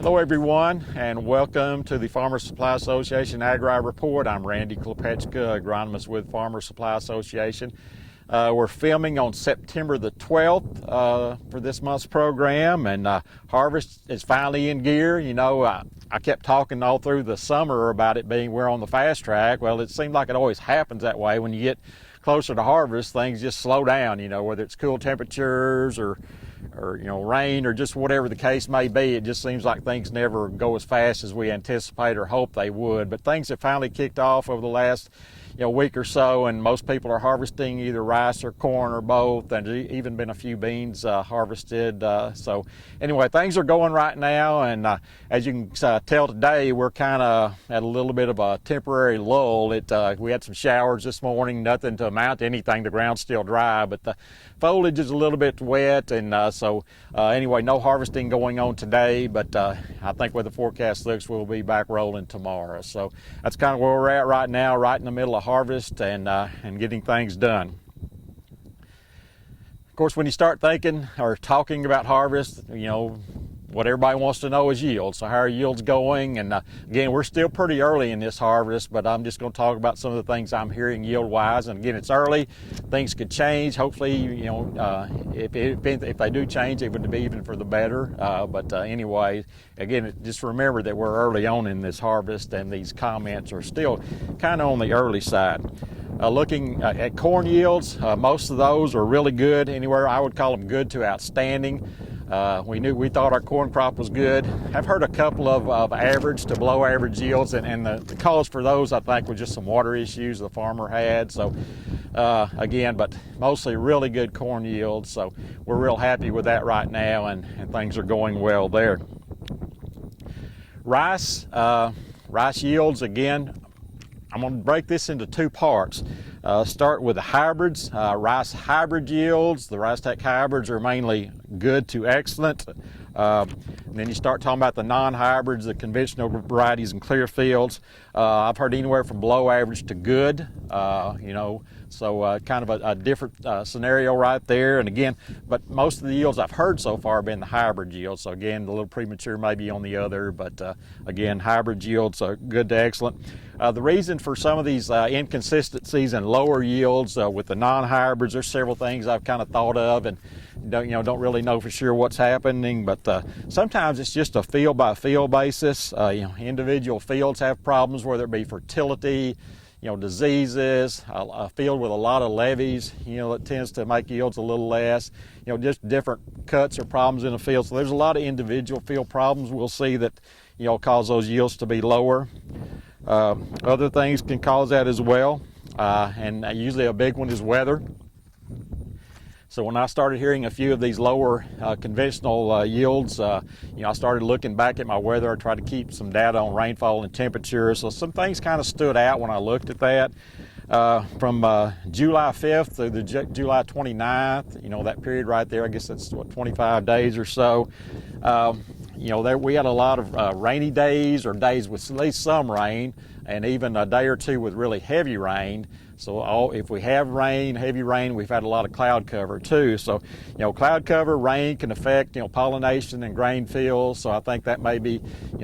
Hello everyone, and welcome to the Farmer Supply Association Agri Report. I'm Randy Klepechka, agronomist with Farmer Supply Association. We're filming on September the 12th for this month's program, and harvest is finally in gear. You know, I kept talking all through the summer about it being we're on the fast track. Well, it seemed like it always happens that way. When you get closer to harvest, things just slow down, you know, whether it's cool temperatures or you know, rain or just whatever the case may be. It just seems like things never go as fast as we anticipate or hope they would. But things have finally kicked off over the last week or so, and most people are harvesting either rice or corn or both, and even been a few beans harvested. So anyway, things are going right now, and as you can tell today, we're kind of at a little bit of a temporary lull. We had some showers this morning, nothing to amount to anything. The ground's still dry, but the foliage is a little bit wet, and anyway, no harvesting going on today, but I think where the forecast looks, we'll be back rolling tomorrow. So that's kind of where we're at right now, right in the middle of harvest and getting things done. Of course, when you start thinking or talking about harvest, you know, what everybody wants to know is yield. So how are yields going? And again, we're still pretty early in this harvest, but I'm just going to talk about some of the things I'm hearing yield-wise. And again, it's early. Things could change. Hopefully, you know, if they do change, it would be even for the better. Anyway, again, just remember that we're early on in this harvest, and these comments are still kind of on the early side. Looking at corn yields, most of those are really good. Anywhere I would call them good to outstanding. We thought our corn crop was good. I've heard a couple of average to below average yields, and the cause for those, I think, was just some water issues the farmer had. So again, but mostly really good corn yields. So we're real happy with that right now, and things are going well there. Rice yields, again, I'm going to break this into two parts. Start with the hybrids. Rice hybrid yields. The Rice Tech hybrids are mainly good to excellent. And then you start talking about the non-hybrids, the conventional varieties in clear fields. I've heard anywhere from below average to good, so kind of a different scenario right there. And again, but most of the yields I've heard so far have been the hybrid yields. So again, a little premature maybe on the other, but again, hybrid yields are good to excellent. The reason for some of these inconsistencies and lower yields with the non-hybrids, there's several things I've kind of thought of, and don't really know for sure what's happening, but sometimes it's just a field by field basis. Individual fields have problems, whether it be fertility, diseases, a field with a lot of levees, it tends to make yields a little less, just different cuts or problems in the field. So there's a lot of individual field problems we'll see that, cause those yields to be lower. Other things can cause that as well, and usually a big one is weather. So when I started hearing a few of these lower conventional yields, I started looking back at my weather. I tried to keep some data on rainfall and temperature. So some things kind of stood out when I looked at that. From July 5th through the July 29th, that period right there, I guess that's 25 days or so. We had a lot of rainy days, or days with at least some rain, and even a day or two with really heavy rain. So if we have rain, heavy rain, we've had a lot of cloud cover too. So, cloud cover, rain can affect, pollination and grain fields. So I think that may be,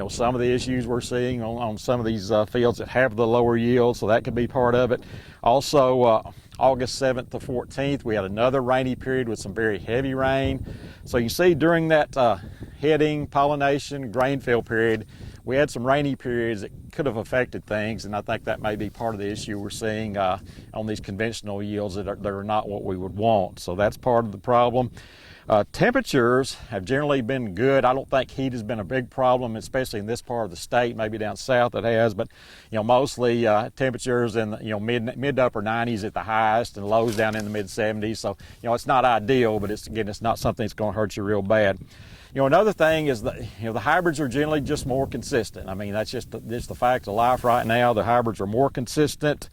some of the issues we're seeing on some of these fields that have the lower yield. So that could be part of it. Also, August 7th to 14th, we had another rainy period with some very heavy rain. So you see during that heading, pollination, grain field period, we had some rainy periods that could have affected things, and I think that may be part of the issue we're seeing on these conventional yields that are not what we would want. So that's part of the problem. Temperatures have generally been good. I don't think heat has been a big problem, especially in this part of the state. Maybe down south it has, but mostly temperatures in the mid to upper 90s at the highest, and lows down in the mid 70s. So it's not ideal, but it's not something that's going to hurt you real bad. Another thing is that the hybrids are generally just more consistent. I mean, that's just the fact of life right now. The hybrids are more consistent,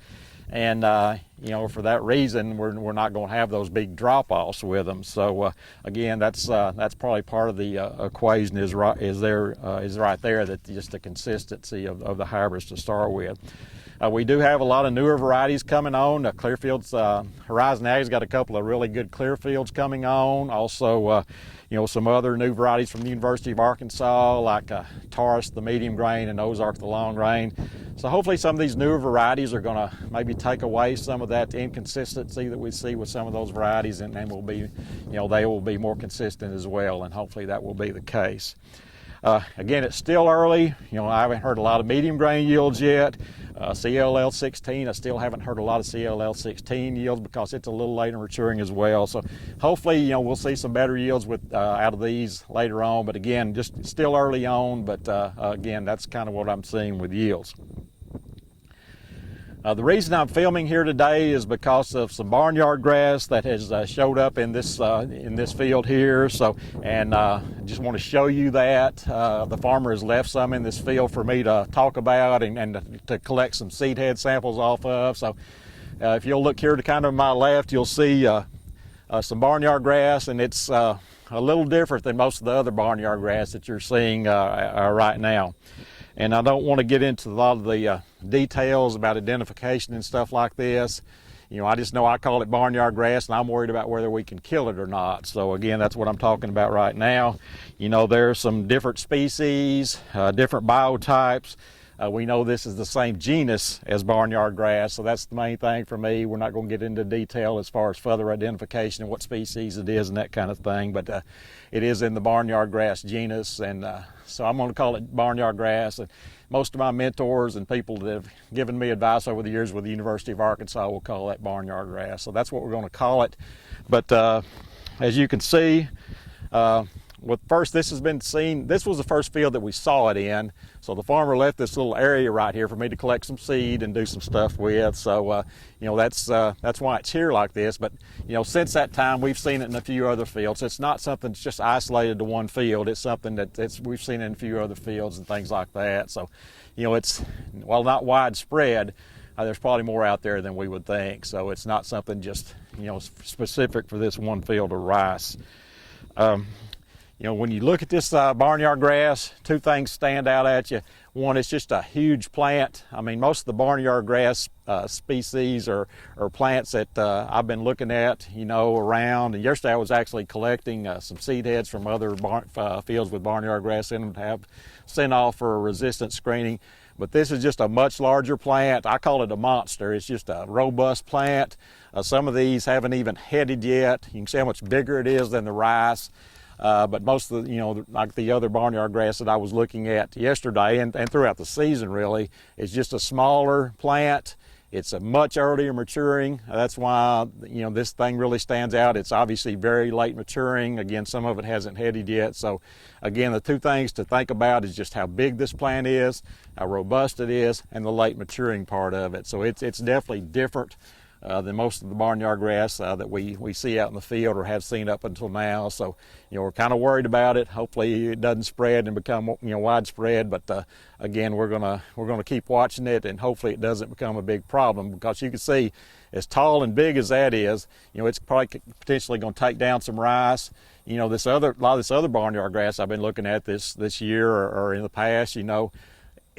and for that reason, we're not going to have those big drop-offs with them. So again, that's probably part of the equation is right there, that just the consistency of the hybrids to start with. We do have a lot of newer varieties coming on. Clearfield's Horizon Ag's got a couple of really good Clearfields coming on. Also, some other new varieties from the University of Arkansas, like Taurus, the medium grain, and Ozark, the long grain. So hopefully some of these newer varieties are going to maybe take away some of that inconsistency that we see with some of those varieties, and will be, they will be more consistent as well, and hopefully that will be the case. Again, it's still early. I haven't heard a lot of medium grain yields yet. CLL 16, I still haven't heard a lot of CLL 16 yields because it's a little later maturing as well. So hopefully, we'll see some better yields with out of these later on. But again, just still early on. But again, that's kind of what I'm seeing with yields. The reason I'm filming here today is because of some barnyard grass that has showed up in this field here. So, and just want to show you that the farmer has left some in this field for me to talk about and to collect some seed head samples off of. So, if you'll look here to kind of my left, you'll see some barnyard grass, and it's a little different than most of the other barnyard grass that you're seeing right now. And I don't want to get into a lot of the details about identification and stuff like this. I just know I call it barnyard grass, and I'm worried about whether we can kill it or not. So again, that's what I'm talking about right now. There's some different species, different biotypes. We know this is the same genus as barnyard grass, so that's the main thing for me. We're not going to get into detail as far as further identification and what species it is and that kind of thing, but it is in the barnyard grass genus, and so I'm going to call it barnyard grass. And most of my mentors and people that have given me advice over the years with the University of Arkansas will call that barnyard grass, so that's what we're going to call it. But as you can see, this has been seen. This was the first field that we saw it in. So the farmer left this little area right here for me to collect some seed and do some stuff with. So that's why it's here like this. But since that time, we've seen it in a few other fields. It's not something that's just isolated to one field. It's something that we've seen in a few other fields and things like that. So it's, while not widespread, there's probably more out there than we would think. So it's not something just specific for this one field of rice. When you look at this barnyard grass, two things stand out at you. One, it's just a huge plant. I mean, most of the barnyard grass species or plants that I've been looking at, around. And yesterday I was actually collecting some seed heads from other fields with barnyard grass in them to have sent off for resistance screening. But this is just a much larger plant. I call it a monster. It's just a robust plant. Some of these haven't even headed yet. You can see how much bigger it is than the rice. But most of the, like the other barnyard grass that I was looking at yesterday and throughout the season really, is just a smaller plant. It's a much earlier maturing. That's why, this thing really stands out. It's obviously very late maturing. Again, some of it hasn't headed yet. So again, the two things to think about is just how big this plant is, how robust it is, and the late maturing part of it. So it's definitely different than most of the barnyard grass that we see out in the field or have seen up until now. So, we're kind of worried about it. Hopefully it doesn't spread and become, widespread. But again, we're gonna keep watching it, and hopefully it doesn't become a big problem, because you can see, as tall and big as that is, it's probably potentially going to take down some rice. A lot of this other barnyard grass I've been looking at this year or in the past,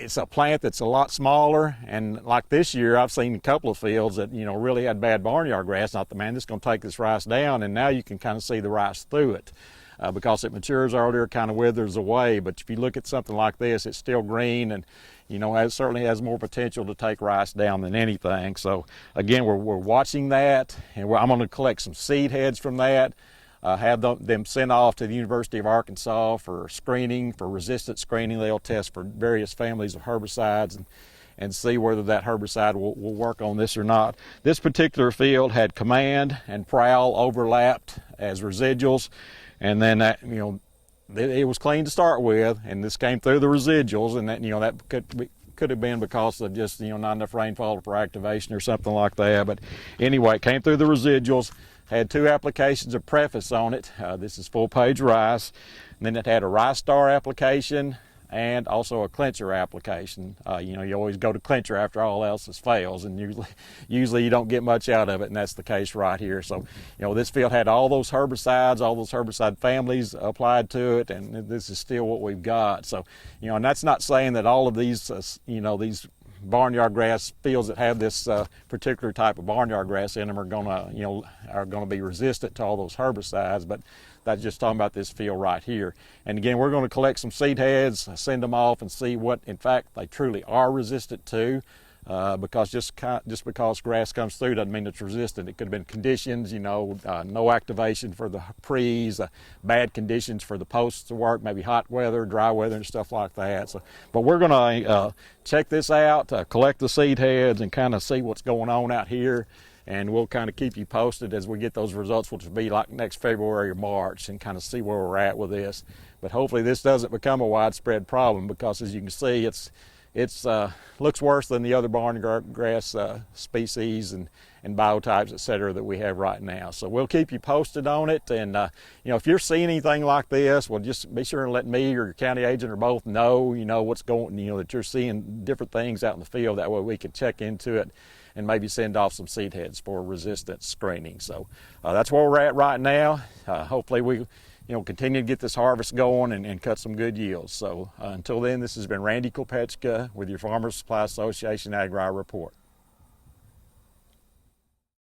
it's a plant that's a lot smaller, and like this year, I've seen a couple of fields that, really had bad barnyard grass. I thought, man, this is going to take this rice down, and now you can kind of see the rice through it because it matures earlier, kind of withers away. But if you look at something like this, it's still green, and it certainly has more potential to take rice down than anything. So again, we're watching that, and I'm going to collect some seed heads from that. Have them sent off to the University of Arkansas for screening, for resistance screening. They'll test for various families of herbicides and see whether that herbicide will work on this or not. This particular field had Command and Prowl overlapped as residuals, and then that, it was clean to start with, and this came through the residuals, and that, that could have been because of just, not enough rainfall for activation or something like that. But anyway, it came through the residuals. Had 2 applications of preface on it. This is full-page rice. And then it had a rice star application and also a clincher application. You always go to clincher after all else fails, and usually you don't get much out of it, and that's the case right here. So, this field had all those herbicides, all those herbicide families applied to it, and this is still what we've got. So, and that's not saying that all of these, these barnyard grass fields that have this particular type of barnyard grass in them are gonna, be resistant to all those herbicides. But that's just talking about this field right here. And again, we're going to collect some seed heads, send them off, and see what, in fact, they truly are resistant to. Because just because grass comes through doesn't mean it's resistant. It could have been conditions, no activation for the pre's, bad conditions for the posts to work, maybe hot weather, dry weather, and stuff like that. So, but we're going to check this out, collect the seed heads, and kind of see what's going on out here. And we'll kind of keep you posted as we get those results, which will be like next February or March, and kind of see where we're at with this. But hopefully this doesn't become a widespread problem, because as you can see, it's looks worse than the other barnyard grass species and biotypes, et cetera, that we have right now. So we'll keep you posted on it. And if you're seeing anything like this, well, just be sure and let me or your county agent or both know, what's going, that you're seeing different things out in the field. That way we can check into it and maybe send off some seed heads for resistance screening. So that's where we're at right now. Hopefully we continue to get this harvest going and cut some good yields. So until then, this has been Randy Kopechka with your Farmers Supply Association Agri Report.